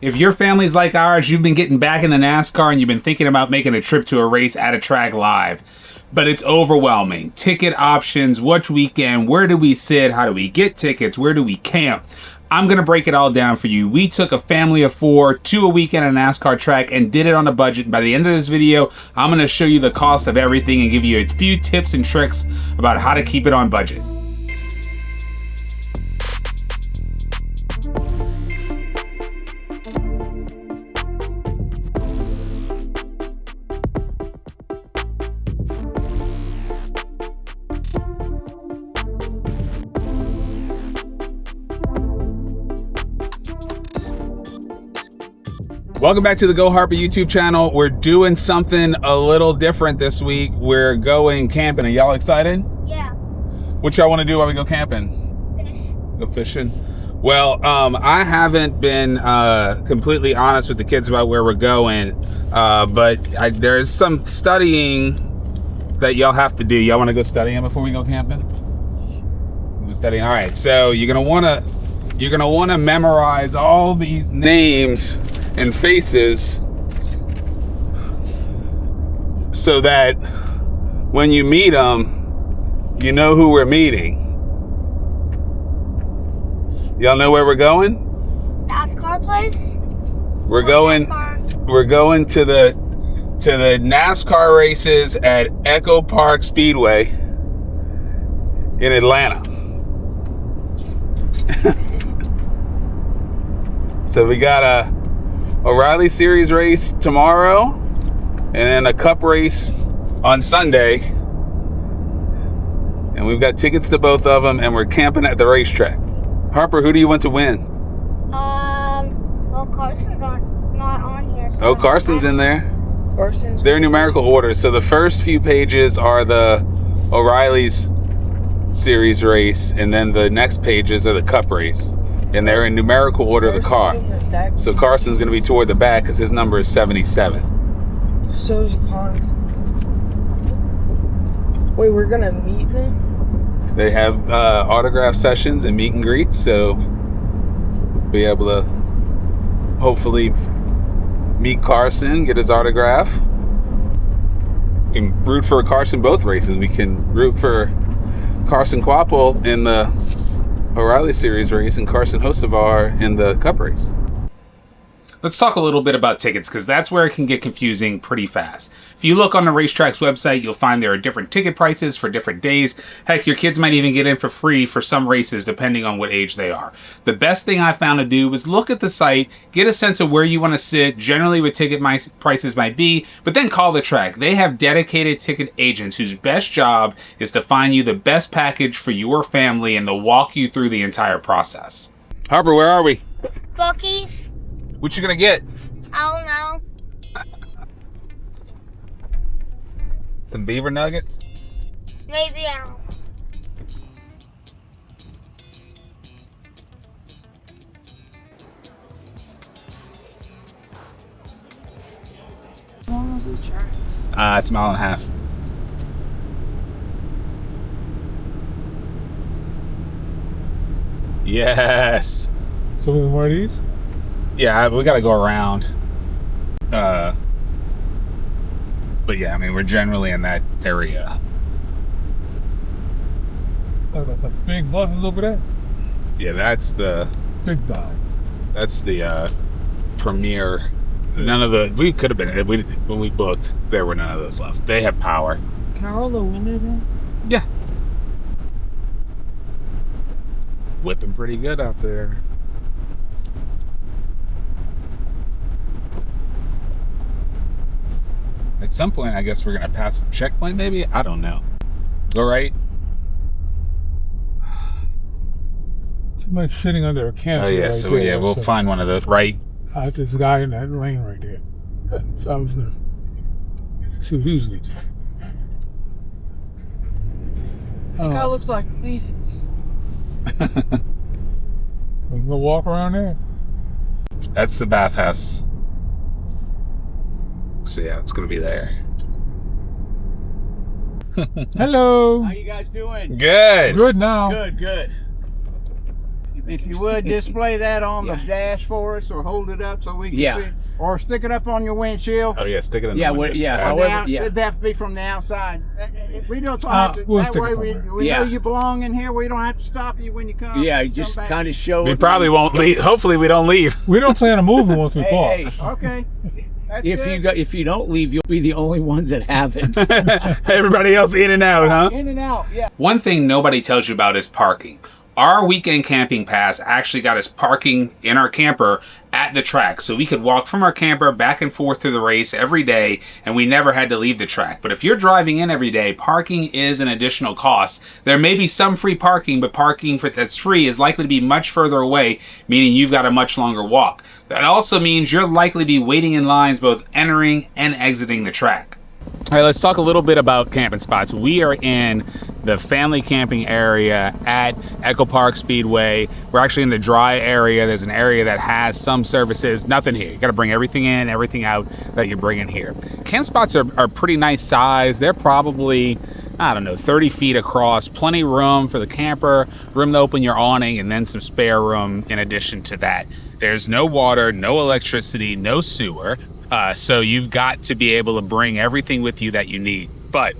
If your family's like ours, you've been getting back in the NASCAR and you've been thinking about making a trip to a race at a track live, but it's overwhelming. Ticket options, which weekend, where do we sit, how do we get tickets, where do we camp? I'm going to break it all down for you. We took a family of 4 to a weekend at a NASCAR track and did it on a budget. By the end of this video, I'm going to show you the cost of everything and give you a few tips and tricks about how to keep it on budget. Welcome back to the Go Harper YouTube channel. We're doing something a little different this week. We're going camping. Are y'all excited? Yeah. What y'all want to do while we go camping? Fish. Go fishing? Well, I haven't been completely honest with the kids about where we're going, but there's some studying that y'all have to do. Y'all want to go studying before we go camping? Go studying. All right. So you're gonna wanna memorize all these names and faces so that when you meet them, you know who we're meeting. Y'all know where we're going? NASCAR place? We're going to the NASCAR races at Echo Park Speedway in Atlanta. So we got a O'Reilly Series race tomorrow and then a Cup race on Sunday, and we've got tickets to both of them, and we're camping at the racetrack. Harper, who do you want to win? Well, Carson's not on here. So Oh, Carson's in there. Carson's. They're in numerical order, so the first few pages are the O'Reilly's Series race, and then the next pages are the Cup race, and they're in numerical order of the car. So Carson's going to be toward the back because his number is 77. So is Connor. Wait, we're gonna meet them? They have autograph sessions and meet and greets, so be able to hopefully meet Carson, get his autograph. We can root for Carson both races. We can root for Carson Quapple in the O'Reilly Series race and Carson Hocevar in the Cup race. Let's talk a little bit about tickets, because that's where it can get confusing pretty fast. If you look on the racetrack's website, you'll find there are different ticket prices for different days. Heck, your kids might even get in for free for some races, depending on what age they are. The best thing I found to do was look at the site, get a sense of where you want to sit, generally what ticket prices might be, but then call the track. They have dedicated ticket agents whose best job is to find you the best package for your family, and they'll walk you through the entire process. Harper, where are we? Buc-ee's. What you gonna get? I don't know. Some beaver nuggets? Maybe I don't. How long is the track? It's a mile and a half. Yes. So many more of these? Yeah, we gotta go around. But yeah, I mean, we're generally in that area. Oh, the big buses over there? Yeah, that's the premier. None of the, we could have been, when we booked, there were none of those left. They have power. Can I roll the window down? Yeah. It's whipping pretty good out there. At some point, I guess we're gonna pass the checkpoint, maybe? I don't know. Go right? Somebody's sitting under a canopy. Oh yeah, right so there. yeah, we'll find one of those, right? This guy in that lane right there. So I was gonna see what he was getting. That guy looks like me. We can go walk around there. That's the bathhouse. So yeah, it's gonna be there. Hello. How you guys doing? Good. Good now. Good. If you would display that on the dash for us, or hold it up so we can see, or stick it up on your windshield. Oh yeah, stick it in. Yeah, the window. however, It'd have to be from the outside. We don't have to. We'll That stick way, it we know you belong in here. We don't have to stop you when you come. Yeah, just kind of show. We probably won't leave. Hopefully, we don't leave. We don't plan on moving once we park. Hey, Okay. That's if you don't leave, you'll be the only ones that haven't. Everybody else in and out, huh? In and out, yeah. One thing nobody tells you about is parking. Our weekend camping pass actually got us parking in our camper at the track. So we could walk from our camper back and forth to the race every day, and we never had to leave the track. But if you're driving in every day, parking is an additional cost. There may be some free parking, but parking that's free is likely to be much further away, meaning you've got a much longer walk. That also means you're likely to be waiting in lines both entering and exiting the track. All right, let's talk a little bit about camping spots. We are in the family camping area at Echo Park Speedway. We're actually in the dry area. There's an area that has some services. Nothing here. You got to bring everything in, everything out that you're bringing here. Camp spots are pretty nice size. They're probably, I don't know, 30 feet across. Plenty room for the camper, room to open your awning, and then some spare room in addition to that. There's no water, no electricity, no sewer. So you've got to be able to bring everything with you that you need. But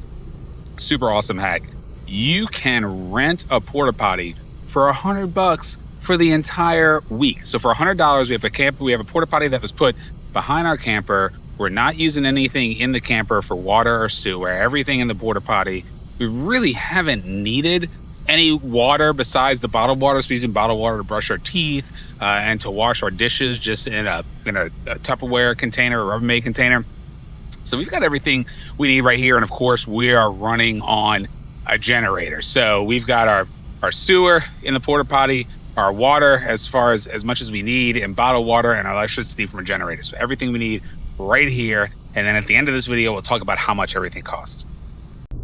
super awesome hack. You can rent a porta potty for $100 for the entire week. So for $100, we have a porta potty that was put behind our camper. We're not using anything in the camper for water or sewer. Everything in the porta potty. We really haven't needed any water besides the bottled water. So we're using bottled water to brush our teeth and to wash our dishes, just in a Tupperware container, a Rubbermaid container. So we've got everything we need right here. And of course, we are running on a generator. So we've got our sewer in the porta potty, our water as much as we need, and bottled water, and our electricity from a generator. So everything we need right here. And then at the end of this video, we'll talk about how much everything costs.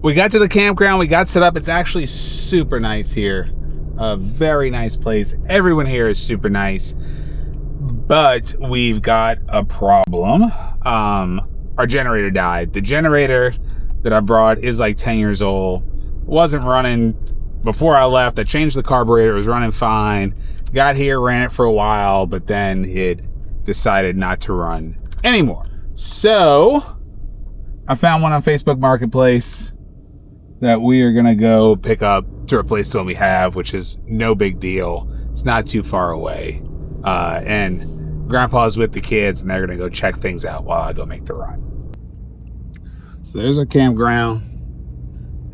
We got to the campground, we got set up. It's actually super nice here. A very nice place. Everyone here is super nice. But we've got a problem. Our generator died. The generator that I brought is like 10 years old. Wasn't running before I left. I changed the carburetor. It was running fine. Got here, ran it for a while, but then it decided not to run anymore. So I found one on Facebook Marketplace that we are gonna go pick up to replace the one we have, which is no big deal. It's not too far away. And Grandpa's with the kids, and they're gonna go check things out while I go make the run. So there's our campground.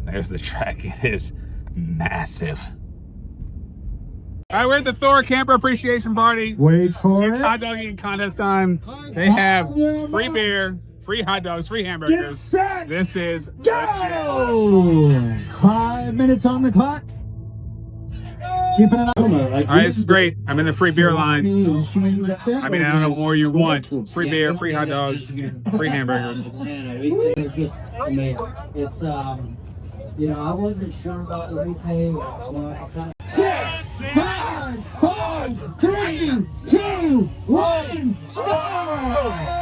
There's the track. It is massive. All right, we're at the Thor Camper Appreciation Party. Wait for It's it. hot dog eating contest time. They have free beer, free hot dogs, free hamburgers. Get set. This is Go! 5 minutes on the clock. Keeping an eye. all right, this is great. I'm in the free beer line. I mean, I don't know what more you want. Free beer, free hot dogs, free hamburgers. It's just amazing. It's you know, I wasn't sure about everything. 6, 5, 4, 3, 2, 1, start!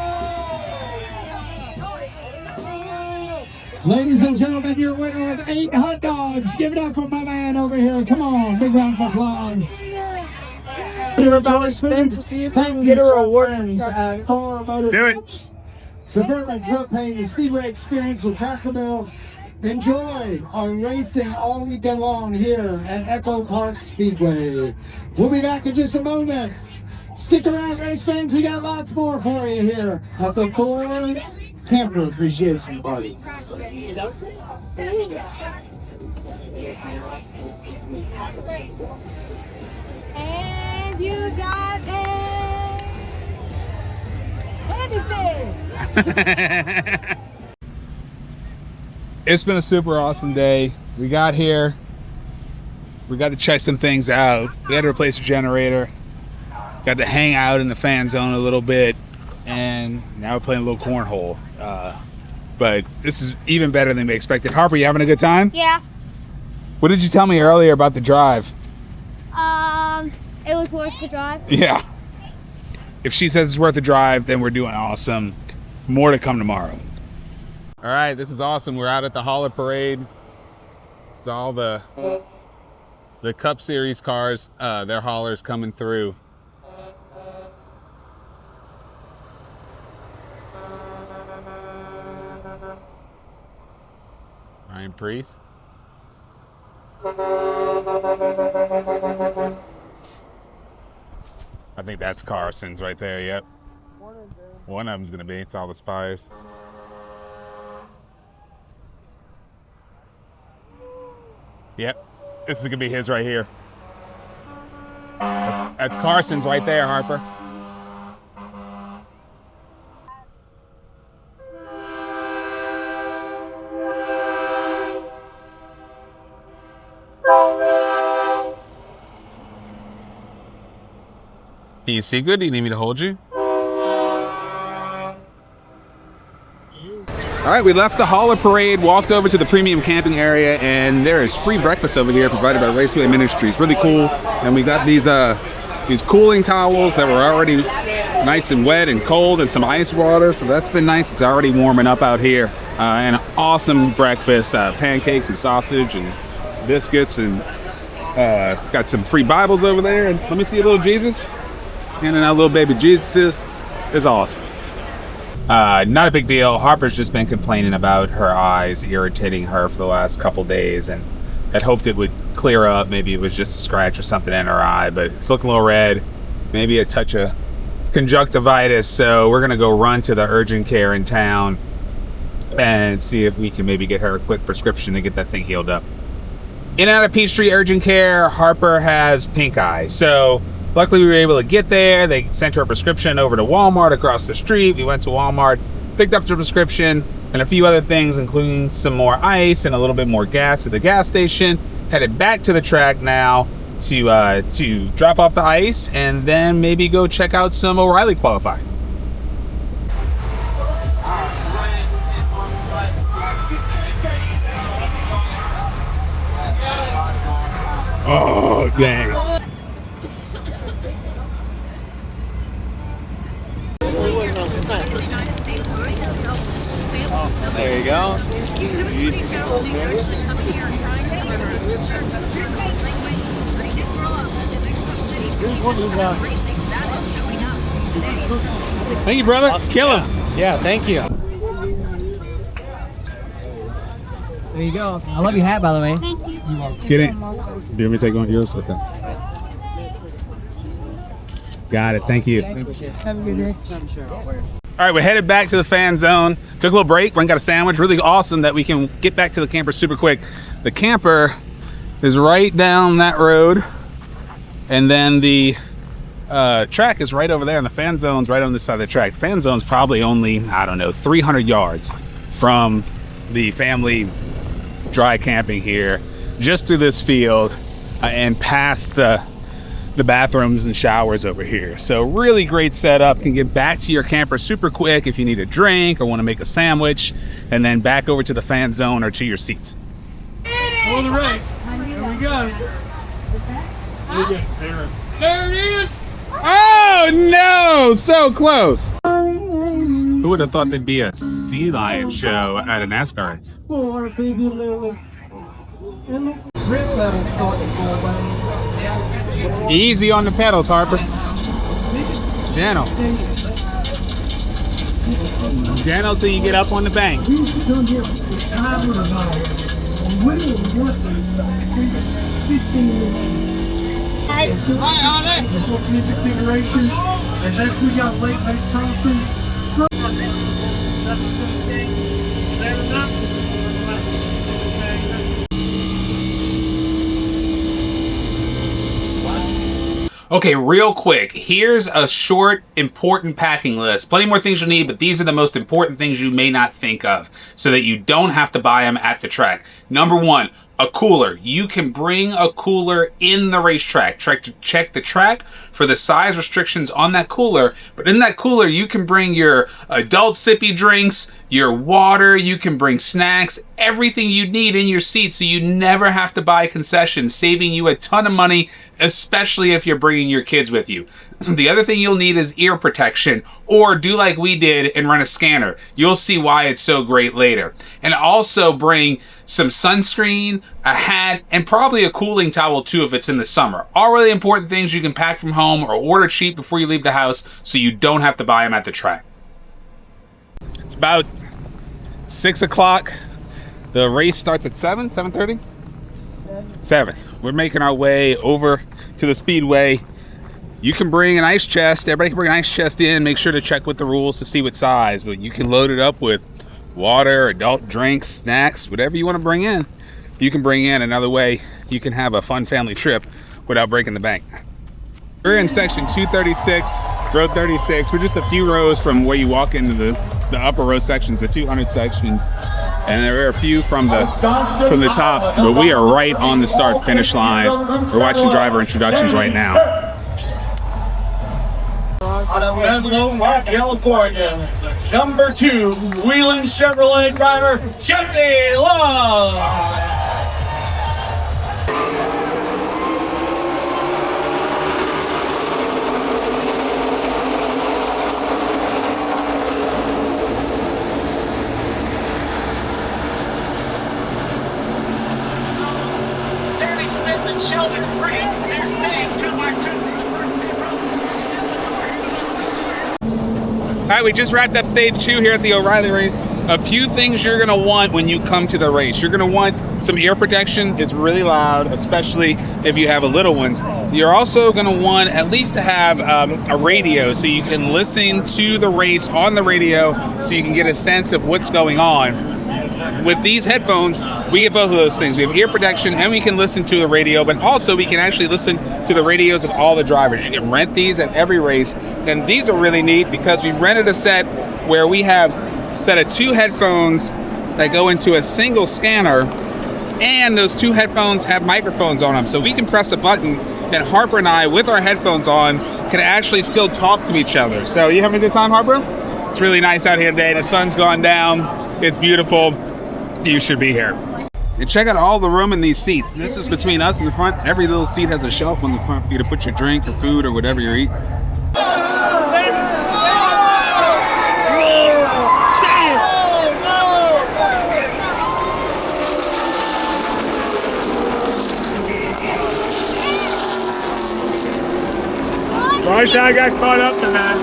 Ladies and gentlemen, your winner of 8 hot dogs. Give it up for my man over here. Come on, big round of applause. We're about to spin to see if I can get her a award from Thor Motor Do it. Suburban Propane Speedway Experience with Harper. Enjoy our racing all weekend long here at Echo Park Speedway. We'll be back in just a moment. Stick around, race fans. We got lots more for you here at the Thor Camper Appreciation Party. And you got it. Anything. It's been a super awesome day. We got here. We got to check some things out. We had to replace the generator. Got to hang out in the fan zone a little bit. And now we're playing a little cornhole. But this is even better than we expected. Harper, you having a good time? Yeah. What did you tell me earlier about the drive? It was worth the drive. Yeah. If she says it's worth the drive, then we're doing awesome. More to come tomorrow. All right, this is awesome. We're out at the Holler Parade. It's all the the Cup Series cars, their haulers coming through. Ryan Priest. I think that's Carson's right there, yep. One of them's gonna be, it's all the spires. Yep, this is gonna be his right here. That's Carson's right there, Harper. Can you see good? Do you need me to hold you? All right, we left the hauler parade, walked over to the premium camping area, and there is free breakfast over here provided by Raceway Ministries. Really cool. And we got these cooling towels that were already nice and wet and cold, and some ice water. So that's been nice. It's already warming up out here. And an awesome breakfast, pancakes and sausage and biscuits, and got some free Bibles over there. And let me see a little Jesus. Handing out little baby Jesuses is awesome. Not a big deal. Harper's just been complaining about her eyes irritating her for the last couple days, and had hoped it would clear up. Maybe it was just a scratch or something in her eye, but it's looking a little red. Maybe a touch of conjunctivitis. So we're gonna go run to the urgent care in town and see if we can maybe get her a quick prescription to get that thing healed up. In and out of Peachtree Urgent Care, Harper has pink eye. So luckily we were able to get there. They sent her a prescription over to Walmart across the street. We went to Walmart, picked up the prescription and a few other things, including some more ice and a little bit more gas at the gas station. Headed back to the track now to drop off the ice and then maybe go check out some O'Reilly qualifying. Oh, dang. There you go. Thank you, brother. Awesome. Kill him. Yeah, thank you. There you go. I love your hat, by the way. Thank you. Let's get in. Do you want me to take one of yours? Okay. Got it. Thank you. Have a good day. All right, we're headed back to the fan zone. Took a little break, went and got a sandwich. Really awesome that we can get back to the camper super quick. The camper is right down that road, and then the track is right over there, and the fan zone's right on this side of the track. Fan zone's probably only, I don't know, 300 yards from the family dry camping here, just through this field and past the bathrooms and showers over here. So really great setup. Can get back to your camper super quick if you need a drink or want to make a sandwich, and then back over to the fan zone or to your seats. On the race. Here we go. There it is. Oh no, so close. Who would have thought there'd be a sea lion show at a NASCAR race? Easy on the pedals, Harper. Gentle. Gentle till you get up on the bank. Configurations, and next we got late base Carlson. Okay, real quick, here's a short, important packing list. Plenty more things you'll need, but these are the most important things you may not think of so that you don't have to buy them at the track. Number one, a cooler. You can bring a cooler in the racetrack. Check the track for the size restrictions on that cooler, but in that cooler, you can bring your adult sippy drinks, your water, you can bring snacks, everything you need in your seat, so you never have to buy concessions, saving you a ton of money, especially if you're bringing your kids with you. The other thing you'll need is ear protection, or do like we did and run a scanner. You'll see why it's so great later. And also bring some sunscreen, a hat, and probably a cooling towel too if it's in the summer. All really important things you can pack from home or order cheap before you leave the house, so you don't have to buy them at the track. It's about 6 o'clock. The race starts at 7:30? 7. We're making our way over to the Speedway. You can bring an ice chest. Everybody can bring an ice chest in. Make sure to check with the rules to see what size. But you can load it up with water, adult drinks, snacks, whatever you want to bring in. You can bring in. Another way you can have a fun family trip without breaking the bank. We're in section 236, row 36. We're just a few rows from where you walk into the upper row sections, the 200 sections. And there are a few from the top, but we are right on the start finish line. We're watching driver introductions right now. Out of Menlo, California, number 2, Wheeling Chevrolet driver, Jesse Love. All right, we just wrapped up stage 2 here at the O'Reilly race. A few things you're gonna want when you come to the race. You're gonna want some ear protection. It's really loud, especially if you have little ones. You're also gonna want at least to have a radio so you can listen to the race on the radio, so you can get a sense of what's going on. With these headphones, we get both of those things. We have ear protection and we can listen to the radio, but also we can actually listen to the radios of all the drivers. You can rent these at every race, and these are really neat because we rented a set where we have a set of 2 headphones that go into a single scanner, and those 2 headphones have microphones on them, so we can press a button and Harper and I, with our headphones on, can actually still talk to each other. So you having a good time, Harper? It's really nice out here today. The sun's gone down. It's beautiful. You should be here. And check out all the room in these seats. This is between us and the front. Every little seat has a shelf on the front for you to put your drink or food or whatever you're eating. Right, I got caught up in that.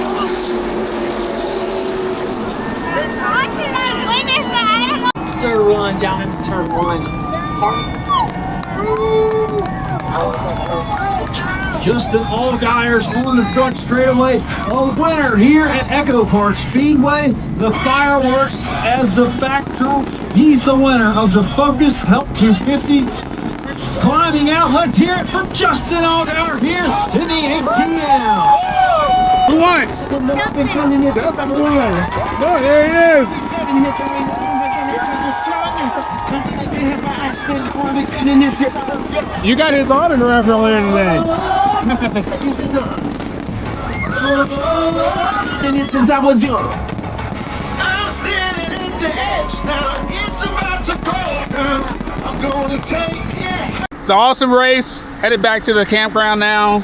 Custer run down into turn 1. Justin Allgaier's on the front straightaway. A winner here at Echo Park Speedway. The fireworks as the backdrop. He's the winner of the Focus Help 250. Climbing out, let's hear it for Justin Allgaier here in the ATM. Who won? Oh, there he is. You got his autograph earlier today. Since I was young, I'm standing at the edge now. It's about to go down. I'm gonna take it. It's an awesome race. Headed back to the campground now.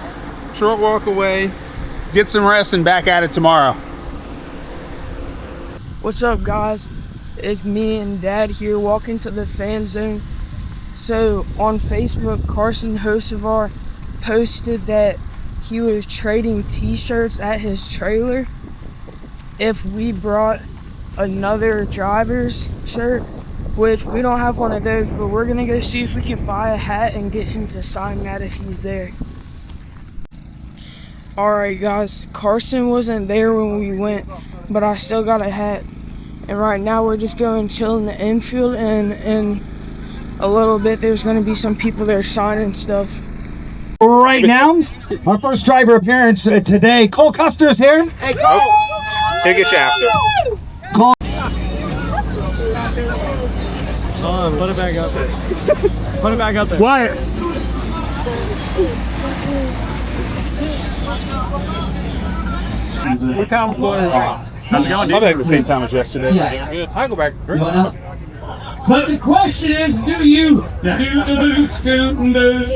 Short walk away. Get some rest and back at it tomorrow. What's up, guys? It's me and Dad here walking to the fan zone. So on Facebook, Carson Hosevar posted that he was trading t-shirts at his trailer if we brought another driver's shirt, which we don't have one of those, but we're gonna go see if we can buy a hat and get him to sign that if he's there. Alright guys, Carson wasn't there when we went, but I still got a hat. And right now we're just going chill in the infield, and in a little bit there's going to be some people there signing stuff. Right now, our first driver appearance today, Cole Custer's here. Hey, Cole! He'll get you after. Cole. Put it back up there. Put it back up there. Wyatt. What time was it? How's it going, dude? Probably at the same time as yesterday. Yeah. I go back. But the question is, do you do student do?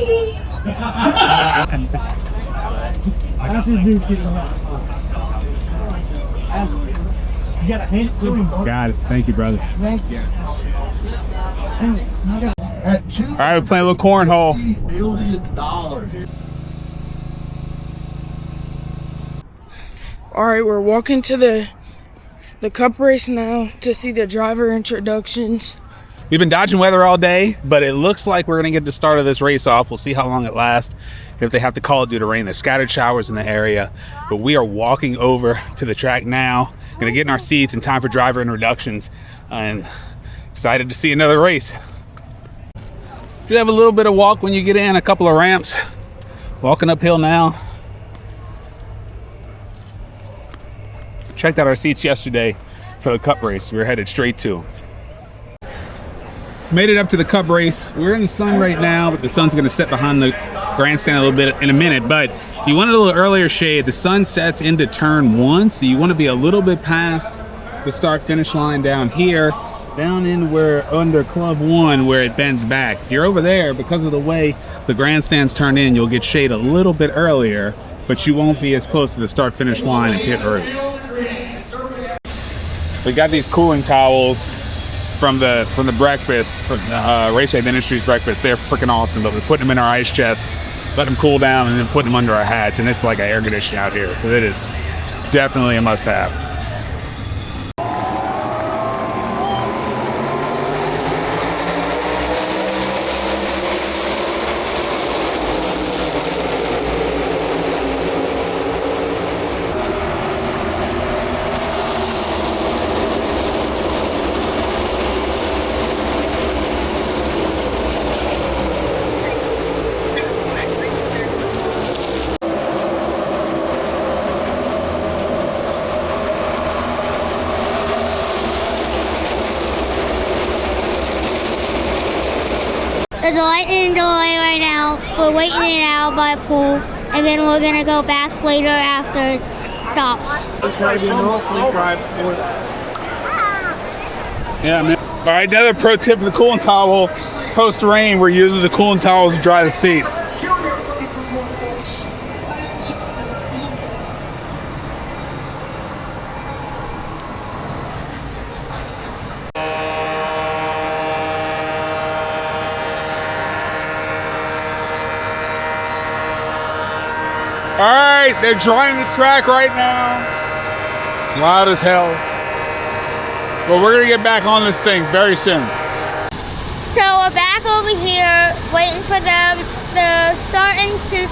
You got a hand to him. Got it. Thank you, brother. Thank you. At All right, we're playing a little cornhole. $2 billion. All right, we're walking to the cup race now to see the driver introductions. We've been dodging weather all day, but it looks like we're going to get the start of this race off. We'll see how long it lasts. If they have to call it due to rain, there's scattered showers in the area. But we are walking over to the track now. Going to get in our seats in time for driver introductions. And excited to see another race. You have a little bit of walk when you get in, a couple of ramps. Walking uphill now. Checked out our seats yesterday for the cup race. We were headed straight to. Made it up to the cup race. We're in the sun right now, but the sun's gonna set behind the grandstand a little bit in a minute. But if you want a little earlier shade, the sun sets into turn 1, so you want to be a little bit past the start finish line down here, down in where under club 1 where it bends back. If you're over there, because of the way the grandstands turn in, you'll get shade a little bit earlier, but you won't be as close to the start finish line and pit road. We got these cooling towels from the breakfast, from Raceway Ministries breakfast. They're freaking awesome, but we're putting them in our ice chest, let them cool down, and then putting them under our hats, and it's like an air conditioning out here, so it is definitely a must-have. There's a lightning delay right now. We're waiting it out by a pool, and then we're gonna go back later after it stops. It's gotta be no sleep ride. Yeah, man. All right, another pro tip for the cooling towel. Post rain, we're using the cooling towels to dry the seats. All right, they're drying the track right now. It's loud as hell. But we're gonna get back on this thing very soon. So we're back over here waiting for them. They're starting to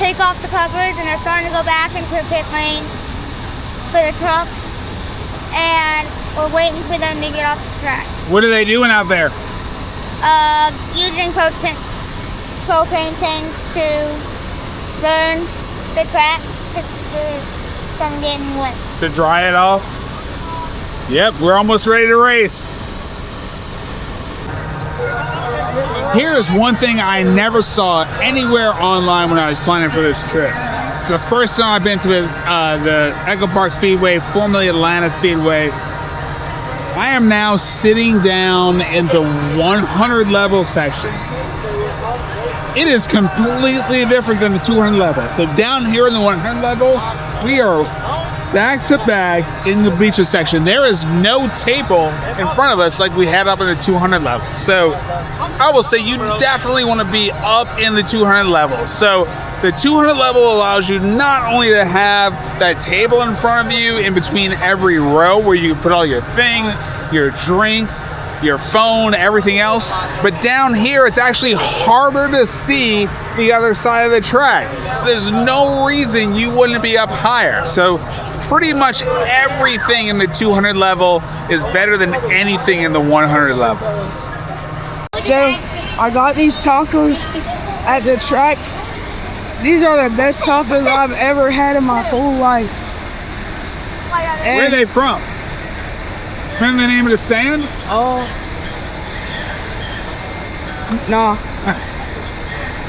take off the covers, and they're starting to go back into the pit lane for the trucks. And we're waiting for them to get off the track. What are they doing out there? Using propane tanks to burn the track from getting wet. To dry it off? Yep, we're almost ready to race. Here is one thing I never saw anywhere online when I was planning for this trip. It's the first time I've been to the Echo Park Speedway, formerly Atlanta Speedway. I am now sitting down in the 100 level section. It is completely different than the 200 level. So down here in the 100 level, we are back to back in the bleachers section. There is no table in front of us like we had up in the 200 level. So I will say you definitely want to be up in the 200 level. So the 200 level allows you not only to have that table in front of you in between every row where you put all your things, your drinks, your phone, everything else, but down here it's actually harder to see the other side of the track. So there's no reason you wouldn't be up higher. So pretty much everything in the 200 level is better than anything in the 100 level. So I got these tacos at the track. These are the best tacos I've ever had in my whole life. Where are they from? From the name of the stand? Oh. Nah.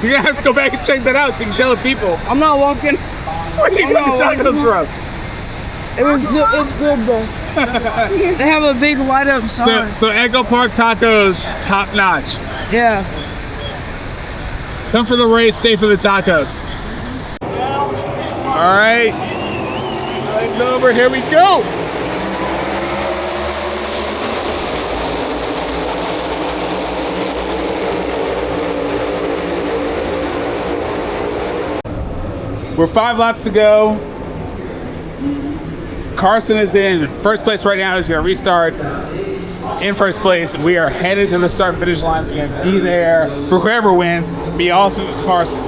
You're gonna have to go back and check that out so you can tell the people. I'm not walking. Where are you getting the tacos from? It was good. It's good though. They have a big light up sign. So Echo Park tacos, top notch. Yeah. Come for the race, stay for the tacos. All right, legs over, here we go. We're 5 laps to go. Carson is in first place right now. He's gonna restart in first place. We are headed to the start-finish line, so we're gonna be there for whoever wins. Be awesome if it's Carson.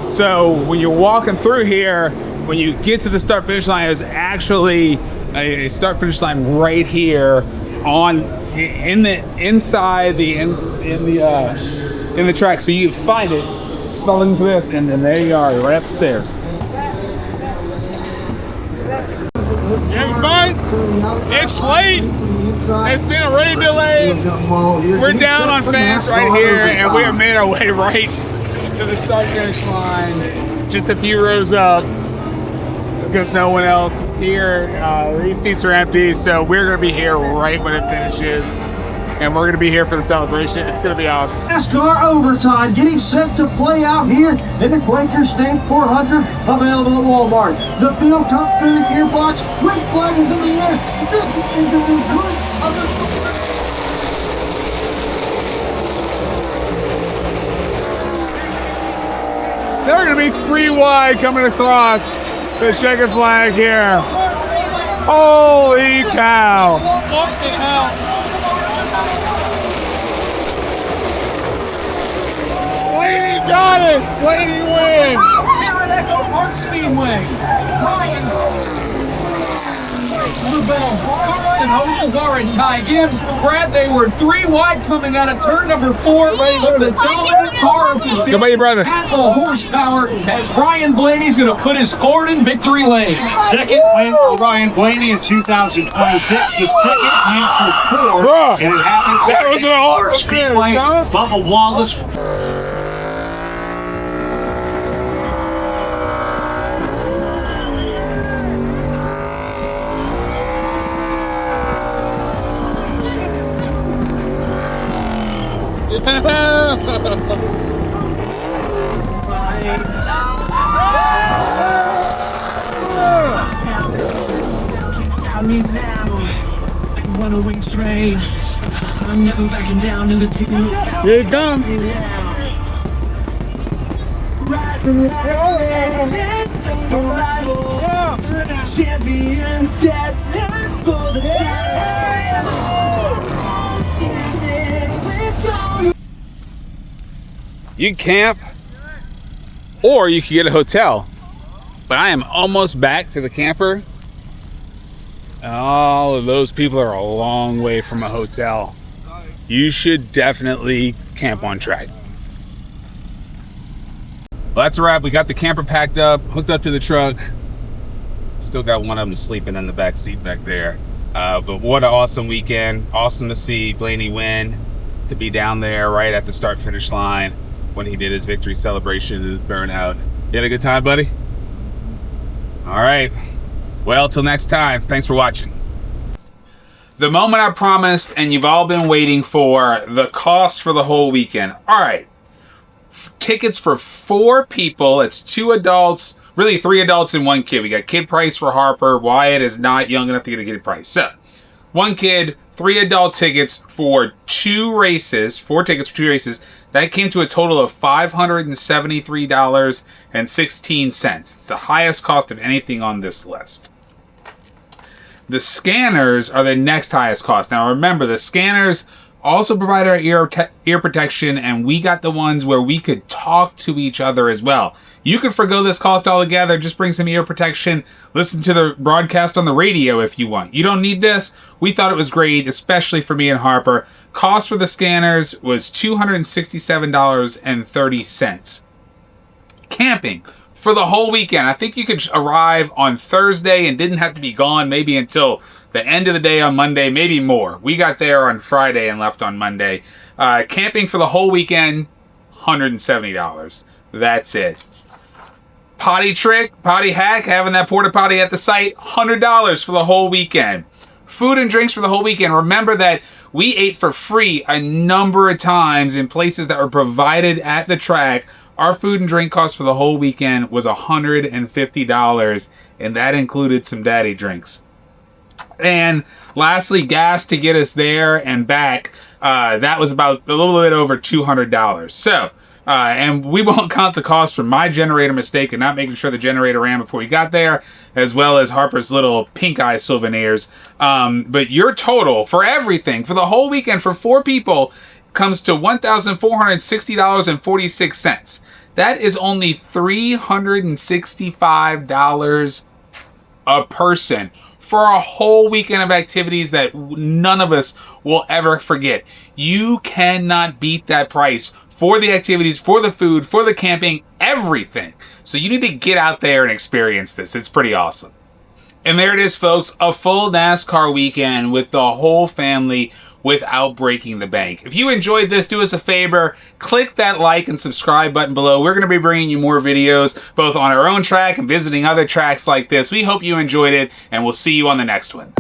So when you're walking through here, when you get to the start-finish line, there's actually a start-finish line right here on in the track. So you find it. Just by looking for this, and then there you are, right up the stairs. Everybody, it's late. It's been a rain delay. We're down on fast right here, and we have made our way right to the start-finish line. Just a few rows up, because no one else is here. These seats are empty, so we're gonna be here right when it finishes. And we're going to be here for the celebration. It's going to be awesome. NASCAR overtime getting set to play out here in the Quaker State 400, available at Walmart. The field comes through the gearbox. Green flag is in the air. This is the recruit of the... They're going to be 3 wide coming across the checkered flag here. Holy cow. Blaney got it! Blaney wins! Here at Echo Park Speedway, Ryan Allgaier and Ty Gibbs. Brad, they were 3 wide coming out of turn number 4, ready to the dominant car of the Come on, your brother. at the horsepower as Ryan Blaney's going to put his Ford in victory lane. Second win for Ryan Blaney in 2026. The second win for Ford. Bruh, And it happens that was an awesome Speedway. finish, huh? Bubba Wallace. I mean now, one a wings train. I'm never backing down to the team. Here it comes. Rising legends, rivals, champions destined for the time. You can camp, or you can get a hotel. But I am almost back to the camper. All of those people are a long way from a hotel. You should definitely camp on track. Well, that's a wrap. We got the camper packed up, hooked up to the truck. Still got one of them sleeping in the back seat back there. But what an awesome weekend. Awesome to see Blaney win, to be down there right at the start-finish line when he did his victory celebration and his burnout. You had a good time, buddy? All right. Well, till next time, thanks for watching. The moment I promised and you've all been waiting for, the cost for the whole weekend. All right. Tickets for 4 people. It's 2 adults, really 3 adults and 1 kid. We got kid price for Harper. Wyatt is not young enough to get a kid price. So, 1 kid, 3 adult tickets for 2 races, 4 tickets for 2 races. That came to a total of $573.16. It's the highest cost of anything on this list. The scanners are the next highest cost. Now remember, the scanners also provide our ear protection, and we got the ones where we could talk to each other as well. You could forgo this cost altogether, just bring some ear protection, listen to the broadcast on the radio if you want. You don't need this. We thought it was great, especially for me and Harper. Cost for the scanners was $267.30. Camping for the whole weekend. I think you could arrive on Thursday and didn't have to be gone maybe until the end of the day on Monday, maybe more. We got there on Friday and left on Monday. Camping for the whole weekend, $170. That's it. Potty trick, potty hack, having that porta potty at the site, $100 for the whole weekend. Food and drinks for the whole weekend. Remember that we ate for free a number of times in places that were provided at the track. Our food and drink cost for the whole weekend was $150, and that included some daddy drinks. And lastly, gas to get us there and back, that was about a little bit over $200. So, and we won't count the cost for my generator mistake and not making sure the generator ran before we got there, as well as Harper's little pink eye souvenirs. But your total for everything, for the whole weekend, for 4 people, comes to $1,460.46. That is only $365 a person for a whole weekend of activities that none of us will ever forget. You cannot beat that price for the activities, for the food, for the camping, everything. So you need to get out there and experience this. It's pretty awesome. And there it is, folks, a full NASCAR weekend with the whole family without breaking the bank. If you enjoyed this, do us a favor, click that like and subscribe button below. We're going to be bringing you more videos, both on our own track and visiting other tracks like this. We hope you enjoyed it, and we'll see you on the next one.